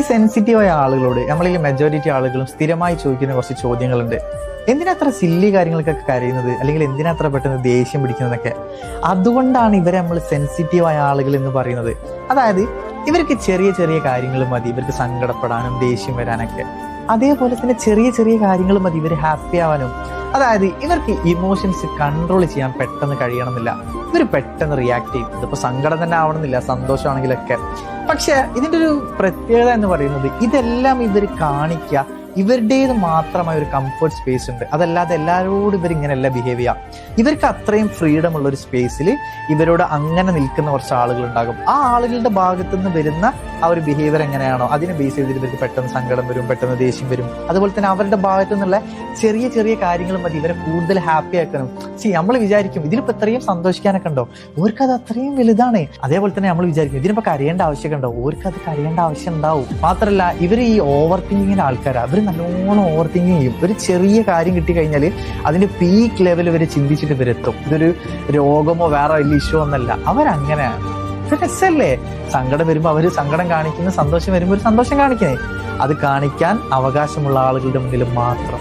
സെൻസിറ്റീവായ ആളുകളോട് നമ്മളിൽ മെജോറിറ്റി ആളുകളും സ്ഥിരമായി ചോദിക്കുന്ന കുറച്ച് ചോദ്യങ്ങളുണ്ട്. എന്തിനാ അത്ര സില്ലി കാര്യങ്ങൾക്കൊക്കെ കരയുന്നത്, അല്ലെങ്കിൽ എന്തിനാ അത്ര പെട്ടെന്ന് ദേഷ്യം പിടിക്കുന്നതൊക്കെ? അതുകൊണ്ടാണ് ഇവരെ നമ്മൾ സെൻസിറ്റീവായ ആളുകൾ എന്ന് പറയുന്നത്. അതായത് ഇവർക്ക് ചെറിയ ചെറിയ കാര്യങ്ങൾ മതി ഇവർക്ക് സങ്കടപ്പെടാനും ദേഷ്യം വരാനൊക്കെ. അതേപോലെ തന്നെ ചെറിയ ചെറിയ കാര്യങ്ങൾ മതി ഇവർ ഹാപ്പി ആവാനും. അതായത് ഇവർക്ക് ഇമോഷൻസ് കൺട്രോൾ ചെയ്യാൻ പെട്ടെന്ന് കഴിയണമെന്നില്ല. ഇവർ പെട്ടെന്ന് റിയാക്ട് ചെയ്യും. ഇതിപ്പോ സങ്കടം തന്നെ ആവണമെന്നില്ല, സന്തോഷമാണെങ്കിലൊക്കെ. പക്ഷെ ഇതിന്റെ ഒരു പ്രത്യേകത എന്ന് പറയുന്നത് ഇതെല്ലാം ഇവർ കാണിക്കുക ഇവരുടേത് മാത്രമായ ഒരു കംഫർട്ട് സ്പേസ് ഉണ്ട്. അതല്ലാതെ എല്ലാവരോടും ഇവരിങ്ങനെയല്ല ബിഹേവ് ചെയ്യാം. ഇവർക്ക് അത്രയും ഫ്രീഡം ഉള്ള ഒരു സ്പേസിൽ ഇവരോട് അങ്ങനെ നിൽക്കുന്ന കുറച്ച് ആളുകൾ ഉണ്ടാകും. ആ ആളുകളുടെ ഭാഗത്തു നിന്ന് വരുന്ന ആ ഒരു ബിഹേവിയർ എങ്ങനെയാണോ അതിനെ ബേസ് ചെയ്തിട്ട് ഇവർക്ക് പെട്ടെന്ന് സങ്കടം വരും, പെട്ടെന്ന് ദേഷ്യം വരും. അതുപോലെ തന്നെ അവരുടെ ഭാഗത്തു നിന്നുള്ള ചെറിയ ചെറിയ കാര്യങ്ങൾ മതി ഇവരെ കൂടുതൽ ഹാപ്പി ആക്കണം. നമ്മൾ വിചാരിക്കും ഇതിലിപ്പോ എത്രയും സന്തോഷിക്കാനൊക്കെ ഉണ്ടോ, ഓർക്ക് അത് അത്രയും വലുതാണ്. അതേപോലെ തന്നെ നമ്മൾ വിചാരിക്കും ഇതിനിപ്പോ കരയേണ്ട ആവശ്യമൊക്കെ ഉണ്ടോ, ഓർക്ക് അത് കരയേണ്ട ആവശ്യം ഉണ്ടാവും. മാത്രമല്ല ഇവർ ഈ ഓവർ തിങ്കിങ്ങിന്റെ ആൾക്കാരാണ്. അവർ നല്ലോണം ഓവർ തിങ്കിങ് ചെയ്യും. ഒരു ചെറിയ കാര്യം കിട്ടിക്കഴിഞ്ഞാൽ അതിന്റെ പീക്ക് ലെവൽ വരെ ചിന്തിച്ചിട്ട് ഇവരെത്തും. ഇതൊരു രോഗമോ വേറെ വലിയ ഇഷ്യൂ ഒന്നല്ല, അവരങ്ങനെയാണ്. രസല്ലേ? സങ്കടം വരുമ്പോ അവര് സങ്കടം കാണിക്കുന്നു, സന്തോഷം വരുമ്പോ ഒരു സന്തോഷം കാണിക്കുന്നേ. അത് കാണിക്കാൻ അവകാശമുള്ള ആളുകളുടെ മുന്നിൽ മാത്രം.